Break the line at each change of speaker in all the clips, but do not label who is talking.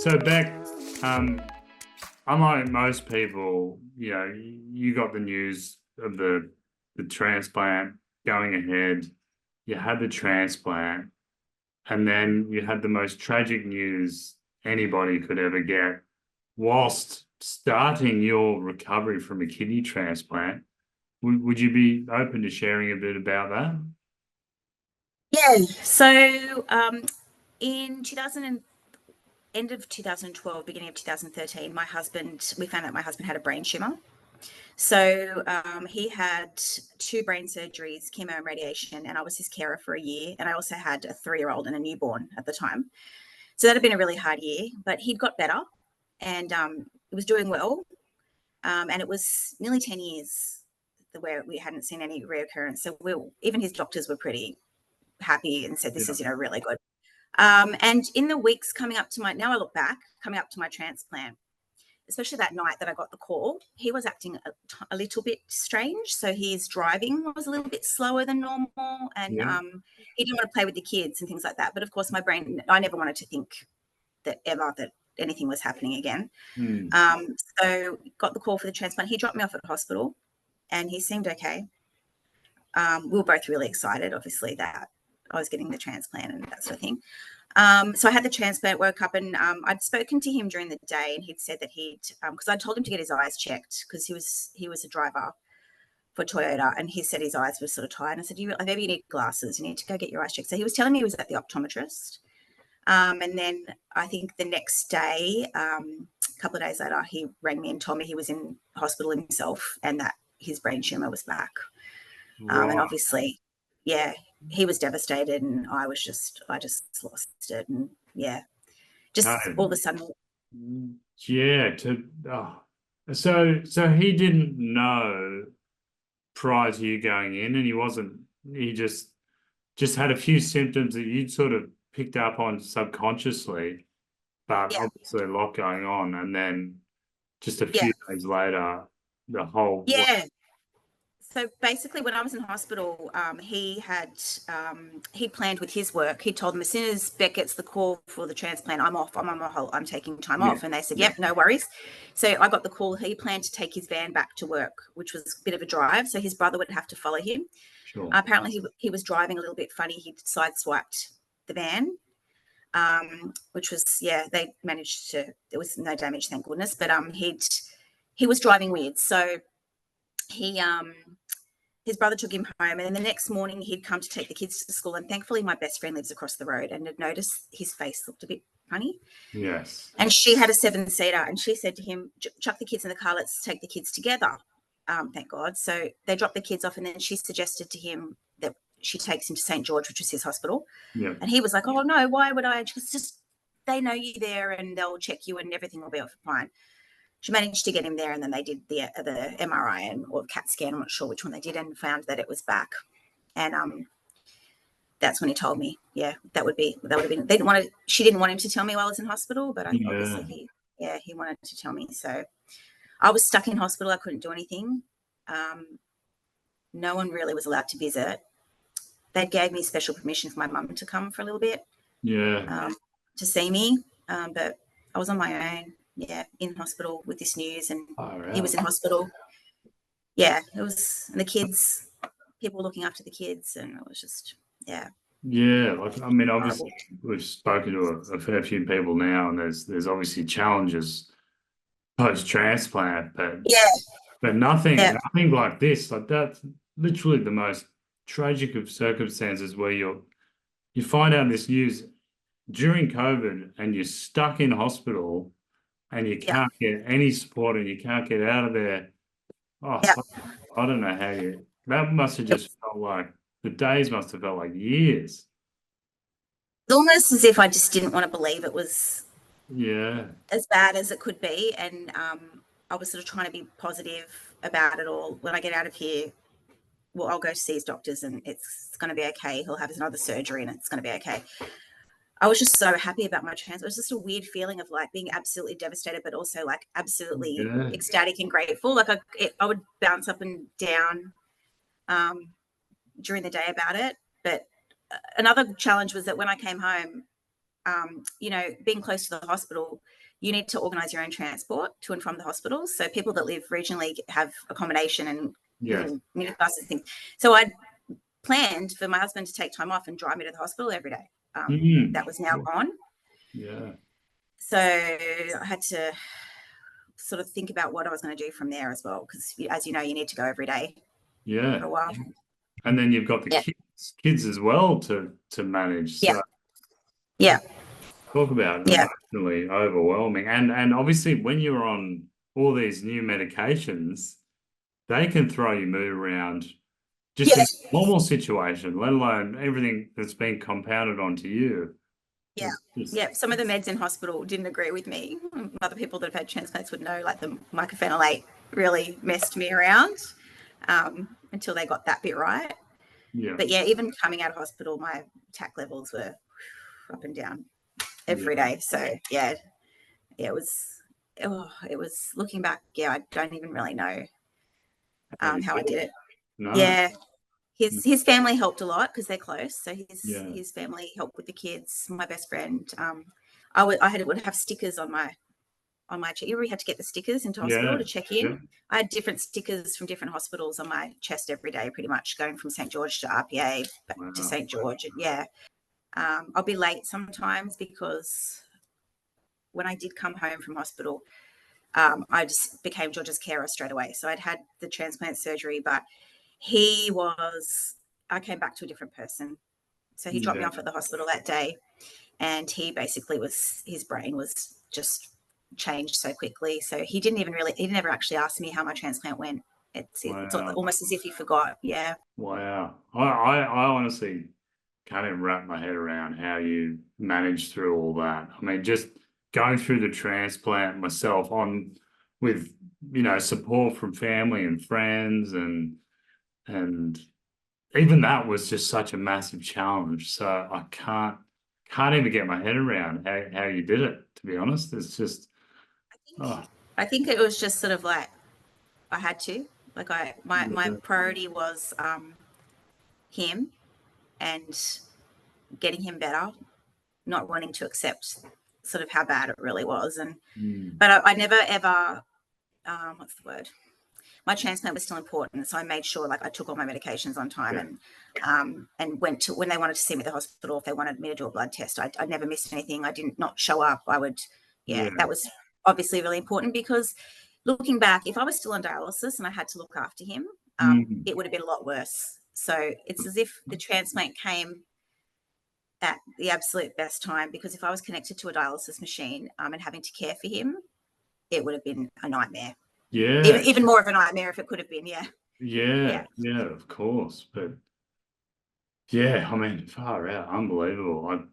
So Beck, unlike most people, you got the news of the transplant going ahead. You had the transplant, and then you had the most tragic news anybody could ever get whilst starting your recovery from a kidney transplant. Would you be open to sharing a bit about that?
Yeah. So in 2000 end of 2012, beginning of 2013, we found out my husband had a brain tumor. So he had two brain surgeries, chemo and radiation, and I was his carer for a year. And I also had a 3-year-old and a newborn at the time. So that had been a really hard year, but he'd got better and it was doing well. And it was nearly 10 years where we hadn't seen any reoccurrence. So even his doctors were pretty happy and said, this
Yeah.
is, really good. And in the weeks coming up to now I look back, coming up to my transplant, especially that night that I got the call, he was acting a little bit strange. So his driving was a little bit slower than normal, and
Yeah.
he didn't want to play with the kids and things like that. But of course, my brain, I never wanted to think that anything was happening again. So got the call for the transplant. He dropped me off at the hospital and he seemed okay. We were both really excited, obviously, that I was getting the transplant and that sort of thing. So I had the transplant, woke up, and I'd spoken to him during the day, and he'd said that because I told him to get his eyes checked because he was a driver for Toyota, and he said his eyes were sort of tired. And I said, maybe you need glasses. You need to go get your eyes checked. So he was telling me he was at the optometrist. And then I think the next day, a couple of days later, he rang me and told me he was in hospital himself and that his brain tumor was back. And obviously, yeah, he was devastated, and I just lost it, and just all of a sudden.
Yeah. So he didn't know prior to you going in, and he just had a few symptoms that you'd sort of picked up on subconsciously, but
Yeah.
obviously a lot going on, and then just a few
Yeah.
days later, the whole
Yeah. So basically, when I was in hospital, he planned with his work. He told them, as soon as Beck gets the call for the transplant, I'm off. I'm taking time off. And they said, yep, no worries. So I got the call. He planned to take his van back to work, which was a bit of a drive. So his brother would have to follow him.
Sure.
Apparently, he was driving a little bit funny. He sideswiped the van, which was, they managed to, there was no damage, thank goodness. But he was driving weird. So his brother took him home, and then the next morning he'd come to take the kids to school, and thankfully my best friend lives across the road and had noticed his face looked a bit funny.
Yes.
And she had a 7-seater, and she said to him, chuck the kids in the car, let's take the kids together. Thank God. So they dropped the kids off, and then she suggested to him that she takes him to St. George, which was his hospital.
Yeah.
And he was like, oh no, why would I? Just they know you there and they'll check you and everything will be fine. She managed to get him there, and then they did the MRI or CAT scan. I'm not sure which one they did, and found that it was back. And that's when he told me, that would have been. She didn't want him to tell me while I was in hospital, but obviously he wanted to tell me. So I was stuck in hospital. I couldn't do anything. No one really was allowed to visit. They gave me special permission for my mum to come for a little bit.
Yeah.
To see me, but I was on my own. In hospital with this news, and he was in hospital. It was, and the kids, people looking after the kids, and it was just,
Yeah, obviously we've spoken to a fair few people now, and there's obviously challenges post-transplant, but nothing like this. Like, that's literally the most tragic of circumstances where you find out this news during COVID and you're stuck in hospital and you can't get any support and you can't get out of there. I don't know how that must have just felt like, the days must have felt like years.
It's almost as if I just didn't want to believe it was
as
bad as it could be. And I was sort of trying to be positive about it all. When I get out of here, well, I'll go see his doctors and it's going to be okay. He'll have another surgery and it's going to be okay. I was just so happy about my transplant. It was just a weird feeling of like being absolutely devastated, but also like absolutely ecstatic and grateful. Like I would bounce up and down during the day about it. But another challenge was that when I came home, you know, being close to the hospital, you need to organise your own transport to and from the hospital. So people that live regionally have accommodation and little minibuses things. So I planned for my husband to take time off and drive me to the hospital every day. That was now gone.
Yeah.
So I had to sort of think about what I was going to do from there as well, because as you know, you need to go every day for a while.
And then you've got the kids as well to manage. So talk about emotionally overwhelming. And obviously when you're on all these new medications, they can throw your mood around just in a normal situation, let alone everything that's been compounded onto you.
Some of the meds in hospital didn't agree with me. Other people that have had transplants would know, like the mycophenolate really messed me around until they got that bit right. But even coming out of hospital, my TAC levels were up and down every day. So it was looking back. I don't even really know how I did it. No. His family helped a lot because they're close. So his family helped with the kids. My best friend, I would have stickers on my chest. You really had to get the stickers into hospital to check in. I had different stickers from different hospitals on my chest every day, pretty much going from St. George to RPA back to St. George. And I'll be late sometimes because when I did come home from hospital, I just became George's carer straight away. So I'd had the transplant surgery, but I came back to a different person. So he dropped me off at the hospital that day, and he basically his brain was just changed so quickly. So he never actually asked me how my transplant went. It's almost as if he forgot. Yeah.
Wow. I honestly can't even wrap my head around how you managed through all that. I mean, just going through the transplant myself with, you know, support from family and friends and even that was just such a massive challenge. So I can't even get my head around how you did it, to be honest. It's just
I think it was just sort of like I had to. Like my priority was him and getting him better, not wanting to accept sort of how bad it really was. And but I never ever what's the word? My transplant was still important, so I made sure like I took all my medications on time and went to when they wanted to see me at the hospital. If they wanted me to do a blood test, I never missed anything. I did not show up. I would that was obviously really important, because looking back, if I was still on dialysis and I had to look after him, it would have been a lot worse. So it's as if the transplant came at the absolute best time, because if I was connected to a dialysis machine and having to care for him, it would have been a nightmare. Even more of a nightmare if it could have been.
Of course. But I mean, far out, unbelievable.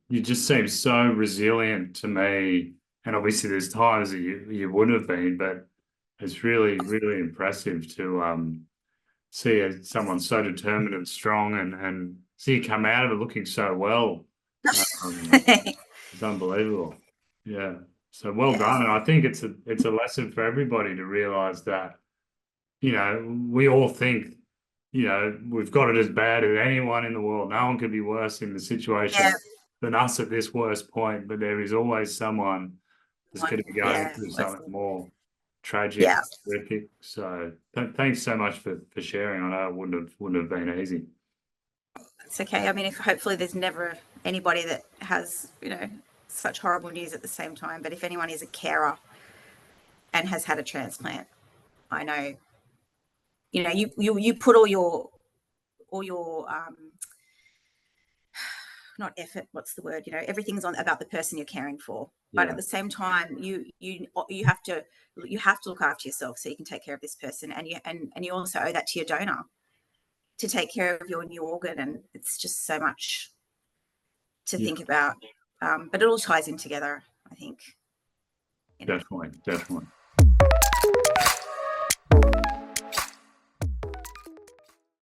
You just seem so resilient to me, and obviously there's times that you wouldn't have been, but it's really, really impressive to see someone so determined and strong and see you come out of it looking so well. It's unbelievable. Yeah. So well done. And I think it's a lesson for everybody to realize that, you know, we all think, you know, we've got it as bad as anyone in the world. No one could be worse in the situation than us at this worst point, but there is always someone that's going to be going through something more tragic, horrific. So thanks so much for sharing. I know it wouldn't have been easy.
It's okay. I mean, hopefully there's never anybody that has, you know, such horrible news at the same time. But if anyone is a carer and has had a transplant, I know, you know, you put all your not effort, what's the word? You know, everything's on about the person you're caring for. But at the same time, you have to look after yourself so you can take care of this person, and you also owe that to your donor to take care of your new organ. And it's just so much to think about. But it all ties in together, I think.
Definitely.